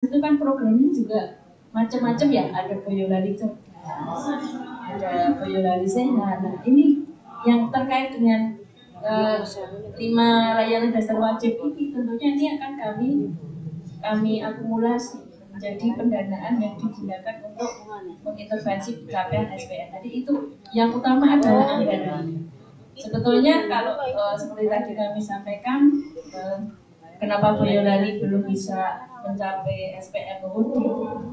itu kan programnya juga macam-macam ya, ada Boyolali cerdas, ada Boyolali sehat. Nah ini yang terkait dengan 5 layanan dasar wajib ini, tentunya ini akan kami akumulasi menjadi pendanaan yang digunakan untuk mengintervensi pencapaian SPM. Jadi itu yang utama adalah anggaran. Sebetulnya kalau seperti tadi kami sampaikan, kenapa Boyolali belum bisa mencapai SPM mutu,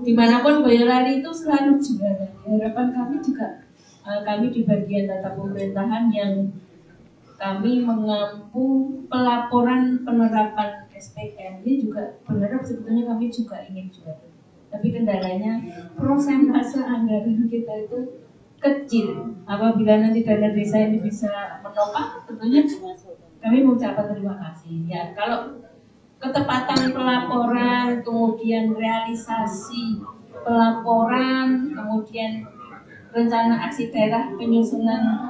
dimanapun Boyolali itu selalu juara. Harapan kami juga kami di bagian data pemerintahan yang kami mengampu pelaporan penerapan SPM ini juga berharap sebetulnya kami juga ingin juara. Tapi kendalanya prosentase anggaran kita itu kecil. Apabila nanti dana desa ini bisa menopang, tentunya kami mengucapkan terima kasih. Ya, kalau ketepatan pelaporan, kemudian realisasi pelaporan, kemudian rencana aksi daerah penyusunan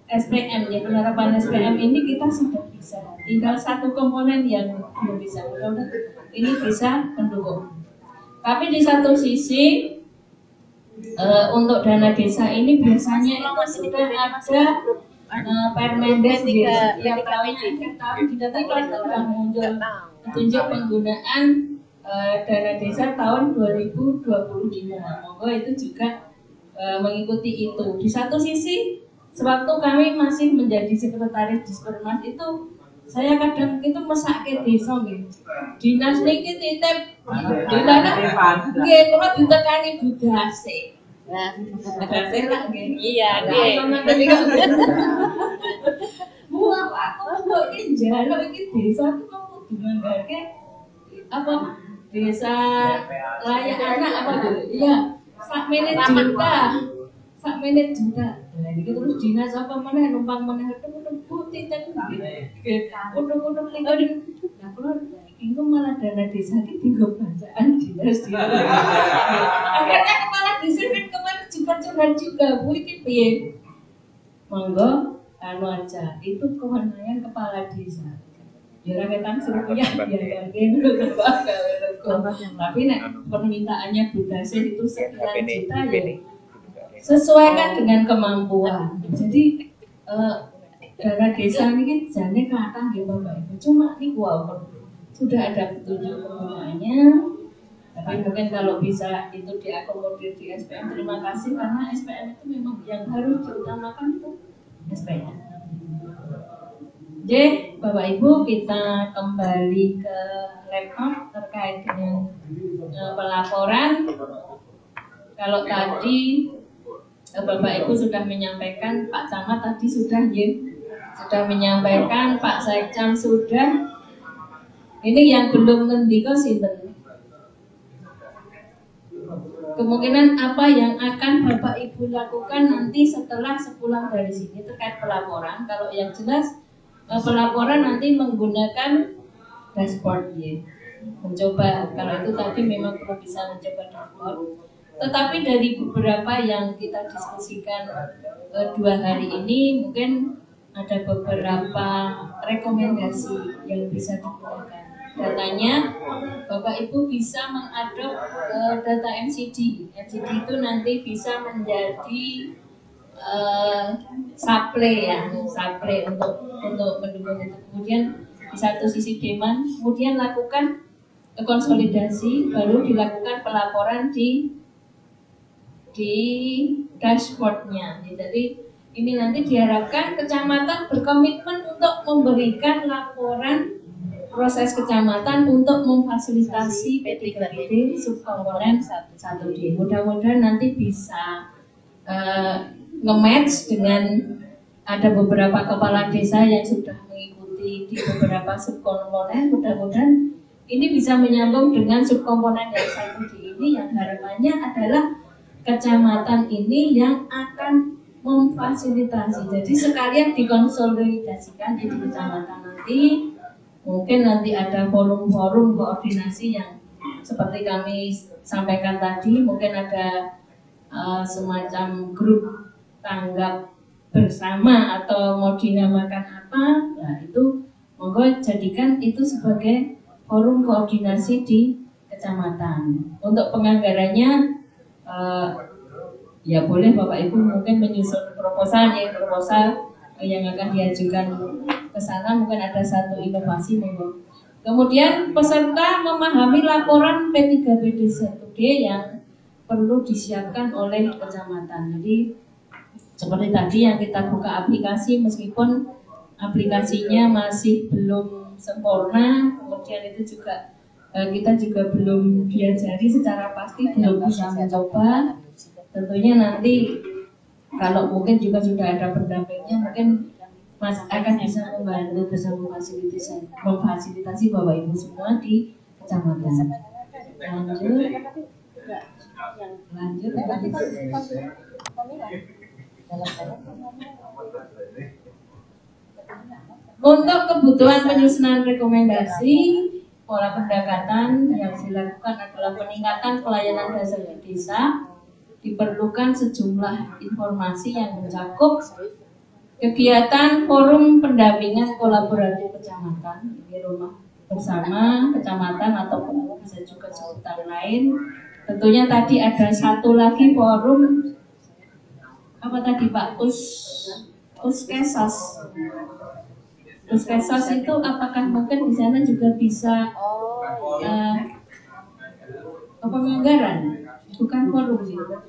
SPM, ya penerapan SPM ini kita sudah bisa. Tinggal satu komponen yang belum bisa. Mudah-mudahan ini bisa mendukung. Tapi di satu sisi untuk dana desa ini biasanya itu sudah ada Permendes yang kita sudah muncul petunjuk penggunaan dana desa tahun 2025. Monggo itu juga mengikuti itu. Di satu sisi, sewaktu kami masih menjadi sekretaris Dispermas itu, saya kadang itu mesake desa nggih. Dinas niki titip dilana nggih kula ditekani budase. Nah, budase lah nggih. Iya, nggih. Bu aku kok iki njaluk iki desa itu kok dimanggarke apa desa layak anak apa dulu? Iya, sak menit juta. Nah, ini terus dinas apa mana numpang mana ketemu putih dan kudu lagi. Nah, kalau itu malah dana desa itu tinggal bacaan dinas. Akhirnya kepala desa kan kemarin curhat juga, Bu ini piye? Monggo, anu aja, itu kewenangan kepala desa. Ya rakyatan suruhnya ya tapi nek permintaannya budase itu sekian juta ya sesuaikan dengan kemampuan. Jadi dana desa ini jane kathah nggih Bapak Ibu. Cuma niku sudah ada petunjuk penggunaannya. Tapi mungkin kalau bisa itu diakomodir di SPM, terima kasih karena SPM itu memang yang harus diutamakan itu SPM. Jadi Bapak Ibu, kita kembali ke laptop terkait dengan pelaporan. Kalau tadi Bapak Ibu sudah menyampaikan, Pak Camat tadi sudah menyampaikan, Pak Sekcam sudah. Ini yang belum ngendika sinten. Kemungkinan apa yang akan Bapak Ibu lakukan nanti setelah sepulang dari sini terkait pelaporan. Kalau yang jelas pelaporan nanti menggunakan dashboard ya. Mencoba, kalau itu tadi memang perlu bisa mencoba dashboard. Tetapi dari beberapa yang kita diskusikan 2 hari ini, mungkin ada beberapa rekomendasi yang bisa digunakan. Datanya, Bapak Ibu bisa mengadop data MCD. MCD itu nanti bisa menjadi supply untuk mendukung itu. Kemudian di satu sisi demand, kemudian lakukan konsolidasi, baru dilakukan pelaporan di dashboardnya. Jadi ini nanti diharapkan kecamatan berkomitmen untuk memberikan laporan proses kecamatan untuk memfasilitasi P3D subkomponen 1D. Mudah-mudahan nanti bisa nge-match dengan ada beberapa kepala desa yang sudah mengikuti di beberapa subkomponen. Mudah-mudahan ini bisa menyambung dengan subkomponen yang 1D ini, yang harapannya adalah kecamatan ini yang akan memfasilitasi. Jadi sekalian dikonsolidasikan di kecamatan nanti. Mungkin nanti ada forum-forum koordinasi yang seperti kami sampaikan tadi. Mungkin ada semacam grup tanggap bersama atau mau dinamakan apa. Nah itu monggo jadikan itu sebagai forum koordinasi di kecamatan. kecamatan. Untuk penganggarannya ya boleh Bapak Ibu mungkin menyusun proposal yang akan diajukan ke sana, mungkin ada satu inovasi monggo. Kemudian peserta memahami laporan P3PD1D yang perlu disiapkan oleh kecamatan. Jadi seperti tadi yang kita buka aplikasi, meskipun aplikasinya masih belum sempurna, kemudian itu juga kita juga belum diajari secara pasti, belum bisa mencoba. Tentunya nanti kalau mungkin juga sudah ada pendampingnya, mungkin Mas akan bisa membantu, bisa memfasilitasi Bapak Ibu semua di kecamatan. Lanjut. Untuk kebutuhan penyusunan rekomendasi pola pendekatan yang dilakukan adalah peningkatan pelayanan dasar di desa. Diperlukan sejumlah informasi yang mencakup kegiatan forum pendampingan kolaboratif kecamatan, ini rumah bersama kecamatan atau bisa juga sebutan lain. Tentunya tadi ada satu lagi forum apa tadi Pak, Puskesos. Puskesos itu apakah mungkin di sana juga bisa penganggaran, bukan forum gitu.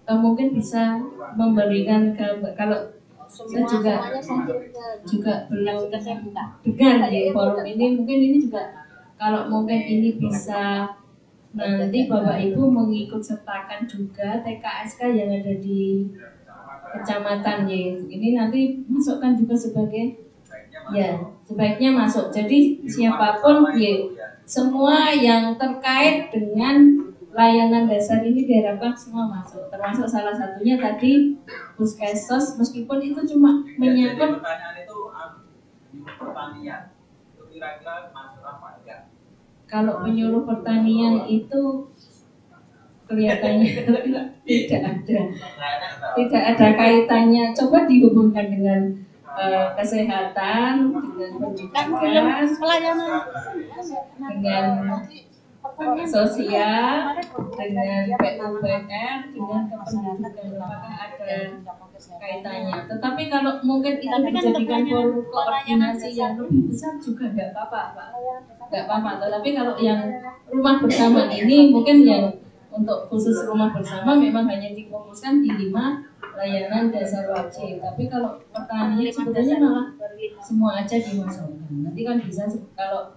Mungkin bisa memberikan kalau saya juga belum dengar ya forum ini, mungkin ini juga kalau mungkin ini bisa nanti Bapak Ibu mengikut sertakan juga TKSK yang ada di kecamatan ya, ini nanti masukkan juga sebagai ya sebaiknya masuk. Jadi siapapun ya, semua yang terkait dengan layanan dasar ini diharapkan semua masuk, termasuk salah satunya tadi Puskesos, meskipun itu cuma menyangkut pertanian. Kira-kira masuk apa enggak? Kalau penyuluh pertanian itu kelihatannya tidak ada kaitannya. Coba dihubungkan dengan kesehatan, dengan pendidikan, dengan sosial, dengan PUPR, dengan kependudukan, apakah ada kaitannya. Tetapi kalau mungkin itu dijadikan forum koordinasi yang lebih besar juga tidak apa-apa, Pak. Tidak apa-apa. Tetapi kalau yang rumah bersama ini mungkin yang untuk khusus rumah bersama memang hanya difokuskan di 5 layanan dasar wajib. Tapi kalau pertanian sebetulnya malah semua aja dimasukkan. Nanti kan bisa kalau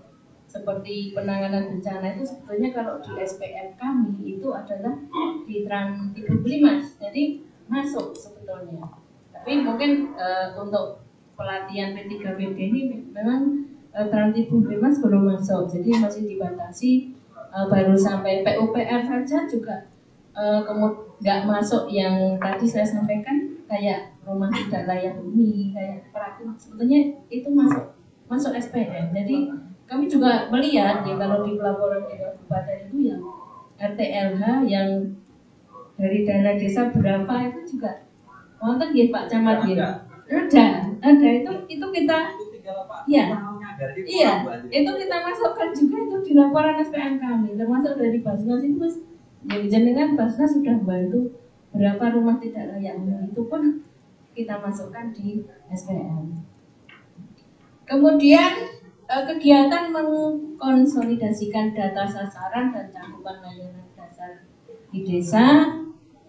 seperti penanganan bencana itu sebetulnya kalau di SPM kami itu adalah di Trans 35, jadi masuk sebetulnya. Tapi mungkin untuk pelatihan P3PD ini memang Trans 35 belum masuk, jadi masih dibatasi baru sampai PUPR saja juga nggak masuk yang tadi saya sampaikan kayak rumah tidak layak huni, kayak perahu, sebetulnya itu masuk SPM. Jadi kami juga melihat ya kalau di pelaporan di kabupaten itu yang RTLH yang dari dana desa berapa itu juga wonten nggih Pak Camat ya. Ada itu kita iya itu kita masukkan juga itu di laporan SPM kami, termasuk dari Basnas itu Mas. Jadi jenengan Basnas sudah bantu berapa rumah tidak layak huni, itu pun kita masukkan di SPM. Kemudian kegiatan mengkonsolidasikan data sasaran dan cakupan layanan dasar di desa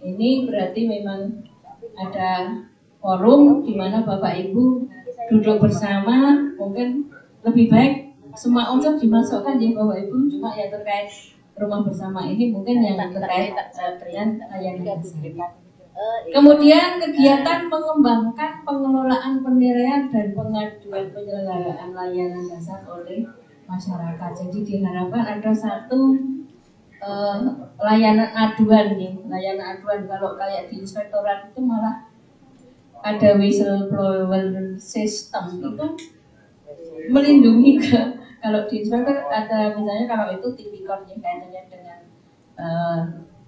ini berarti memang ada forum di mana Bapak Ibu duduk bersama, mungkin lebih baik semua unsur dimasukkan ya Bapak Ibu, cuma yang terkait rumah bersama ini mungkin yang terkait dengan layanan dasar. Kemudian kegiatan mengembangkan pengelolaan penilaian dan pengaduan penyelenggaraan layanan dasar oleh masyarakat. Jadi diharapkan ada satu layanan aduan nih, layanan aduan. Kalau kayak di inspektorat itu malah ada whistleblower system itu melindungi kalau di inspektor ada misalnya kalau itu tipikor yang kaitannya dengan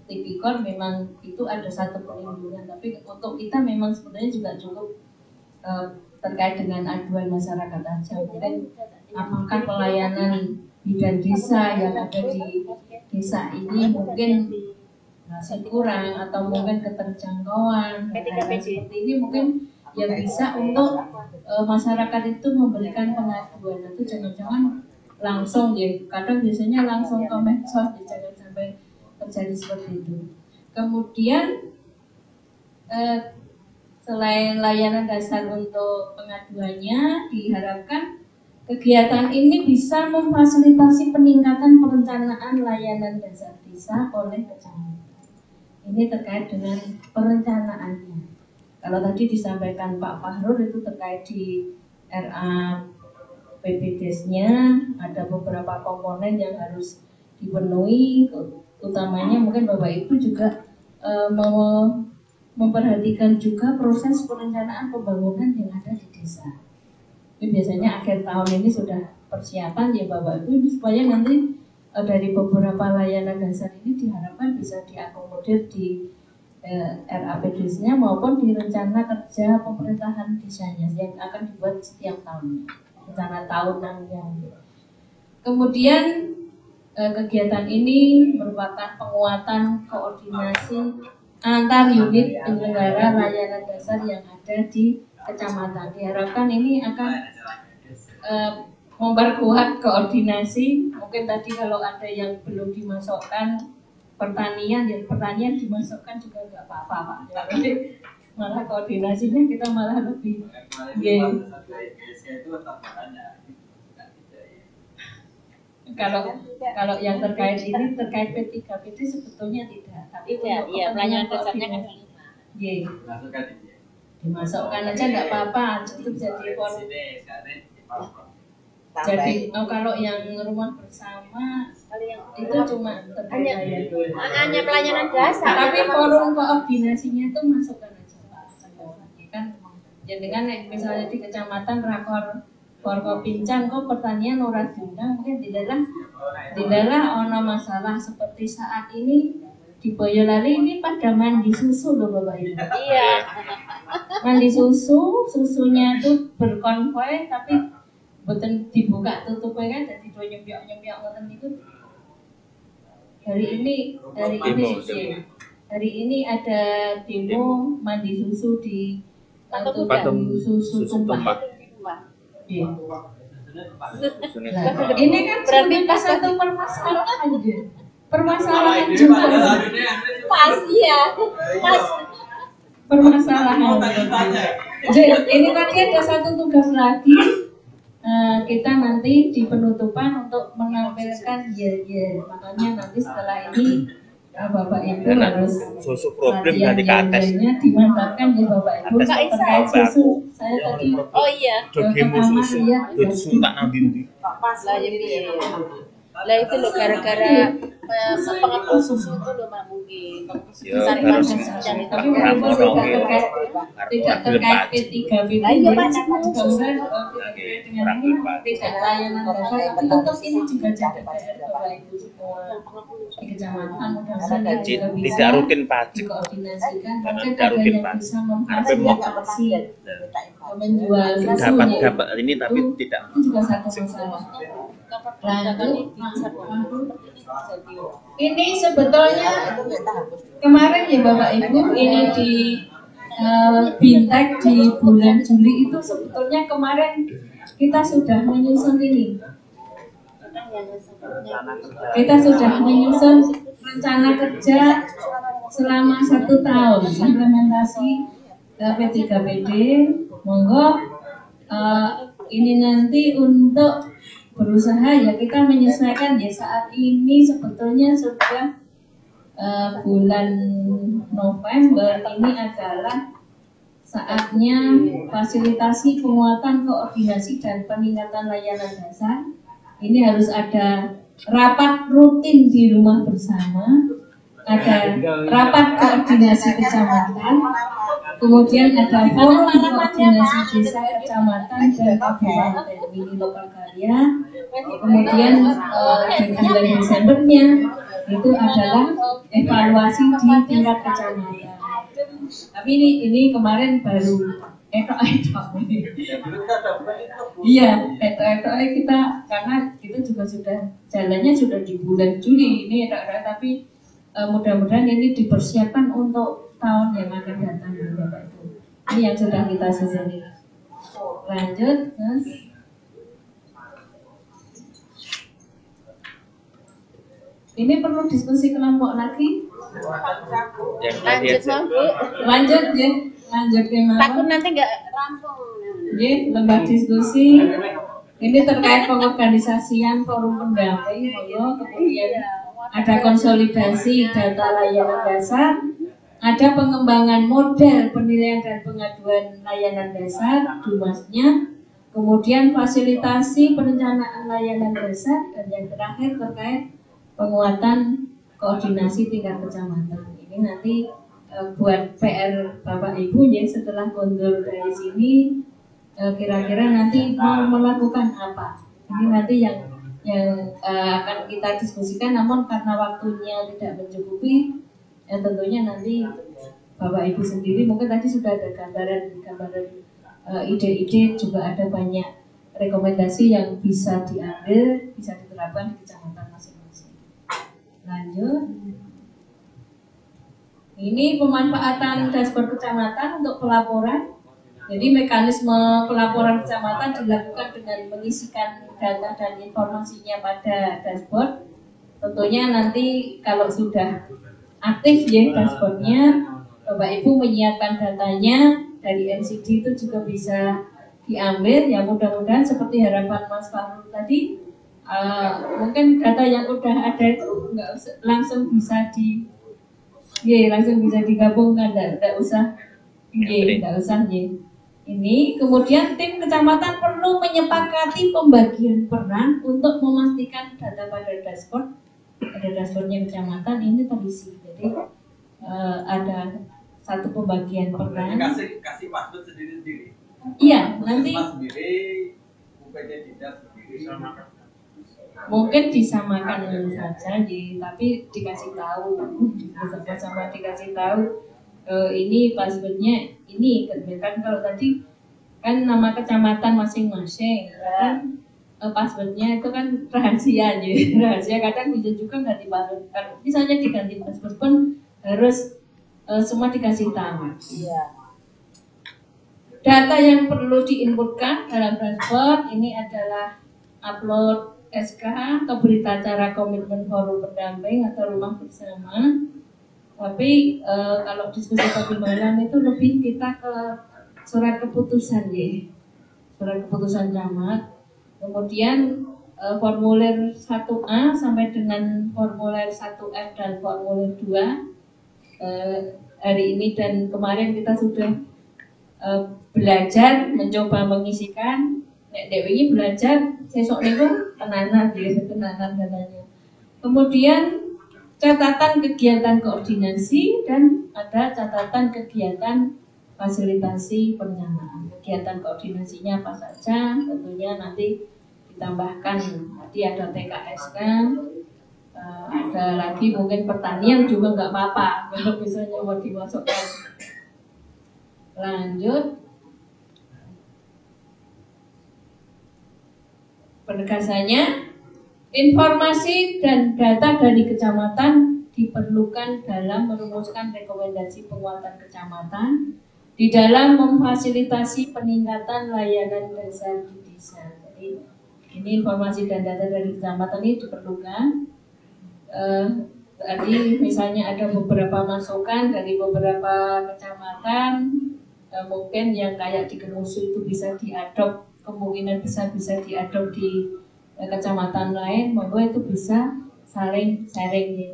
tipikor memang itu ada satu perlindungan, tapi untuk kita memang sebenarnya juga cukup terkait dengan aduan masyarakat aja. Mungkin apakah pelayanan bidan desa yang ada di desa ini mungkin masih kurang atau mungkin keterjangkauan seperti ini mungkin yang bisa untuk masyarakat itu memberikan pengaduan. Itu jangan-jangan langsung ya, kadang biasanya langsung ke medsos, jangan sampai terjadi seperti itu. Kemudian selain layanan dasar untuk pengaduannya, diharapkan kegiatan ini bisa memfasilitasi peningkatan perencanaan layanan dasar desa oleh kecamatan. Ini terkait dengan perencanaannya. Kalau tadi disampaikan Pak Fahrul itu terkait di RA PPDes-nya ada beberapa komponen yang harus dipenuhi, utamanya mungkin Bapak Ibu juga mau memperhatikan juga proses perencanaan pembangunan yang ada di desa. Ini biasanya akhir tahun ini sudah persiapan ya Bapak Ibu supaya nanti dari beberapa layanan dasar ini diharapkan bisa diakomodir di RAPDes-nya maupun di rencana kerja pemerintahan desanya yang akan dibuat setiap tahun, rencana tahunannya. Kemudian kegiatan ini merupakan penguatan koordinasi antar unit penyelenggara layanan dasar yang ada di kecamatan. Diharapkan ini akan memperkuat koordinasi. Mungkin tadi kalau ada yang belum dimasukkan pertanian, ya pertanian dimasukkan juga nggak apa-apa Pak. Jadi malah koordinasinya kita malah lebih kalau yang terkait ini terkait P3PD sebetulnya tidak, tapi ya pelayanan dasarnya kan dimasukkan aja nggak apa-apa, itu jadi jadi kalau yang rumah bersama itu cuma hanya pelayanan dasar, tapi forum koordinasinya itu masukkan aja Pak. Kan jadi kan misalnya di kecamatan rakor Pincang kok pertanian ora diundang, mungkin tidak ono masalah seperti saat ini di Boyolali ini pada mandi susu loh Bapak Ibu. Iya. Mandi susunya itu berkonvoy tapi boten dibuka tutupnya kan, jadi do nyempiak ngoten niku. Hari ini ada demo mandi susu di Patung susu tumpah. Iya. Nah, ini kan berarti pas satu permasalahan aja. Permasalahan juga. Pas ya. Pas. Permasalahan. Jadi ini tadi ada satu tugas lagi. Kita nanti di penutupan untuk menampilkan makanya nanti setelah ini Bapak Ibu harus susu problem dari kates dimantapkan ya Bapak Ibu terkait susu. Saya tadi pertama lihat susu tak nanti pas lah lah itu loh gara-gara pengepul susu itu loh Mbak mungkin cari pasien cari tapi walaupun tidak terkait P3PD juga kemudian dengan ini tidak layanan dasar tapi tetap ini juga jadi PR Bapak Ibu semua di kecamatan mudah-mudahan juga bisa tidak rutin pajak dikoordinasikan mungkin ada yang bisa memfasilitasi menjual susu dapat ini tapi tidak itu juga satu masalah. Lalu ini sebetulnya kemarin ya Bapak Ibu ini di Bintek di bulan Juli itu sebetulnya kemarin kita sudah menyusun ini. Kita sudah menyusun rencana kerja selama 1 tahun implementasi P3PD. Monggo ini nanti untuk berusaha ya kita menyesuaikan ya saat ini sebetulnya sudah bulan November ini adalah saatnya fasilitasi penguatan koordinasi dan peningkatan layanan dasar. Ini harus ada rapat rutin di rumah bersama, ada rapat koordinasi kecamatan, kemudian ada forum koordinasi desa, kecamatan, dan kabupaten mini lokal karya. Kemudian di bulan Desembernya itu adalah evaluasi di tingkat kecamatan. Tapi ini kemarin baru etok-etok. Iya, etok-etok kita karena kita juga sudah jalannya sudah di bulan Juli ini etok-etok, tapi mudah-mudahan ini dipersiapkan untuk tahun yang akan datang Bapak Ibu. Ini yang sudah kita susun. Lanjut, Mas. Ini perlu diskusi kelompok lagi. Lanjut Bang Bu. Lanjut ya, lanjut ya Mas. Takut nanti nggak rampung. Ya, lembar diskusi. Ini terkait pengorganisasian forum pendamping, kemudian ada konsolidasi data layanan dasar, ada pengembangan model penilaian dan pengaduan layanan dasar, DUMAS-nya, kemudian fasilitasi perencanaan layanan dasar, dan yang terakhir terkait penguatan koordinasi tingkat kecamatan. Ini nanti buat PR Bapak Ibu ya, setelah gondol dari sini kira-kira nanti mau melakukan apa. Ini nanti yang akan kita diskusikan, namun karena waktunya tidak mencukupi, tentunya nanti Bapak Ibu sendiri mungkin tadi sudah ada gambaran ide-ide, juga ada banyak rekomendasi yang bisa diambil, bisa diterapkan di kecamatan masing-masing. Lanjut. Ini pemanfaatan dashboard kecamatan untuk pelaporan. Jadi mekanisme pelaporan kecamatan dilakukan dengan mengisikan data dan informasinya pada dashboard. Tentunya nanti kalau sudah aktif ya dashboardnya, Bapak Ibu menyiapkan datanya dari NCD itu juga bisa diambil. Ya mudah-mudahan seperti harapan Mas Fahrul tadi, mungkin data yang udah ada itu nggak langsung bisa langsung bisa digabungkan, nggak usah Ini kemudian tim kecamatan perlu menyepakati pembagian peran untuk memastikan data pada dashboardnya kecamatan ini terisi. Jadi ada satu pembagian peran. Kasih password sendiri-sendiri. Iya, nanti sendiri, UPT Dinas sendiri. Mungkin disamakan saja, tapi dikasih tahu, sama dikasih tahu. Ini passwordnya ini kan kalau tadi kan nama kecamatan masing-masing kan passwordnya itu kan rahasia aja. Rahasia kadang bisa juga ganti password, misalnya diganti password pun harus semua dikasih tahu. Iya. Data yang perlu diinputkan dalam dashboard ini adalah upload SK atau berita acara komitmen forum pendamping atau rumah bersama. Tapi kalau diskusi tadi malam itu lebih kita ke surat keputusan ya, surat keputusan camat. Kemudian formulir 1A sampai dengan formulir 1F dan formulir 2 hari ini dan kemarin kita sudah belajar mencoba mengisikan. Nek ini belajar sesok niku tenanan datanya. Kemudian catatan kegiatan koordinasi dan ada catatan kegiatan fasilitasi perencanaan. Kegiatan koordinasinya apa saja? Tentunya nanti ditambahkan. Tadi ada TKSK, ada lagi mungkin pertanian juga nggak apa-apa kalau misalnya mau dimasukkan. Lanjut. Penegasannya, informasi dan data dari kecamatan diperlukan dalam merumuskan rekomendasi penguatan kecamatan di dalam memfasilitasi peningkatan layanan dasar di desa. Jadi ini informasi dan data dari kecamatan ini diperlukan. Tadi misalnya ada beberapa masukan dari beberapa kecamatan, mungkin yang kayak di Kemusu itu bisa diadop, kemungkinan besar bisa diadop di kecamatan lain, monggo itu bisa saling sharing.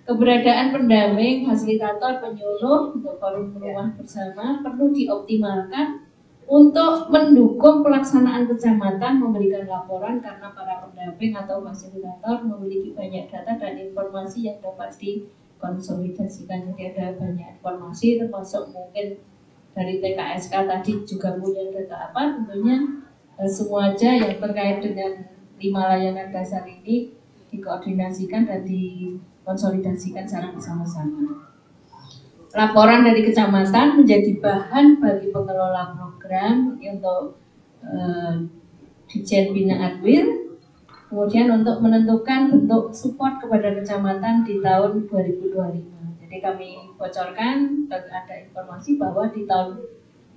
Keberadaan pendamping, fasilitator, penyuluh untuk forum rumah bersama perlu dioptimalkan untuk mendukung pelaksanaan kecamatan, memberikan laporan karena para pendamping atau fasilitator memiliki banyak data dan informasi yang dapat dikonsolidasikan. Jadi ada banyak informasi termasuk mungkin dari TKSK tadi juga punya data apa, tentunya semua aja yang terkait dengan 5 layanan dasar ini dikoordinasikan dan dikonsolidasikan secara bersama-sama. laporan dari kecamatan menjadi bahan bagi pengelola program untuk Dijen Bina Adwil, kemudian untuk menentukan bentuk support kepada kecamatan di tahun 2025. Jadi kami bocorkan ada informasi bahwa di tahun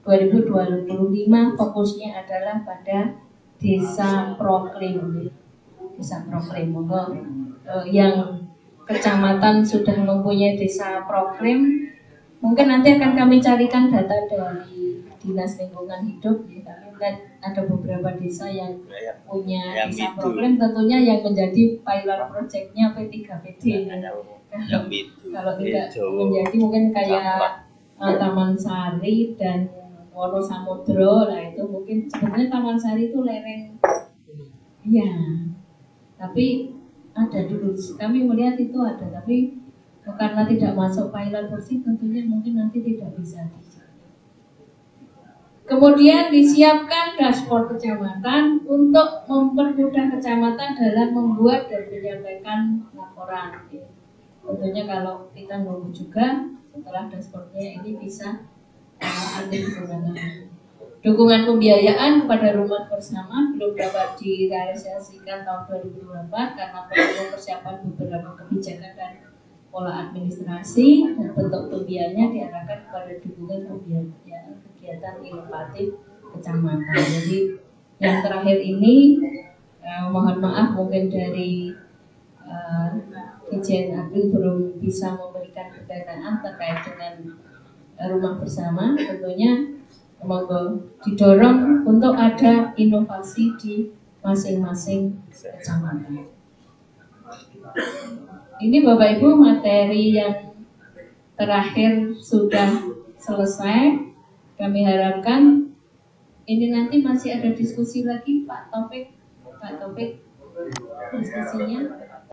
2025 fokusnya adalah pada desa proklim. Desa proklim, yang kecamatan sudah mempunyai desa proklim, mungkin nanti akan kami carikan data dari Dinas Lingkungan Hidup ya. Kami lihat ada beberapa desa yang punya desa proklim, tentunya yang menjadi pilot projectnya P3PD. Kalau tidak menjadi mungkin kayak Taman Sari dan Wonosamudro, lah itu mungkin sebenarnya Taman Sari itu lereng, ya. Tapi ada dulu, kami melihat itu ada, tapi karena tidak masuk pilot project tentunya mungkin nanti tidak bisa. Kemudian disiapkan dashboard kecamatan untuk mempermudah kecamatan dalam membuat dan menyampaikan laporan. Tentunya kalau kita nunggu juga setelah dashboardnya ini bisa aktif digunakan. Dukungan pembiayaan kepada rumah bersama belum dapat direalisasikan tahun 2024 karena perlu persiapan beberapa kebijakan dan pola administrasi, dan bentuk pembiayaannya diarahkan kepada dukungan pembiayaan kegiatan inovatif kecamatan. Jadi yang terakhir ini mohon maaf mungkin dari Dijen Adwil belum bisa memberikan pendanaan terkait dengan rumah bersama. Tentunya monggo didorong untuk ada inovasi di masing-masing kecamatan. Ini Bapak Ibu materi yang terakhir sudah selesai. Kami harapkan ini nanti masih ada diskusi lagi Pak Taufik diskusinya.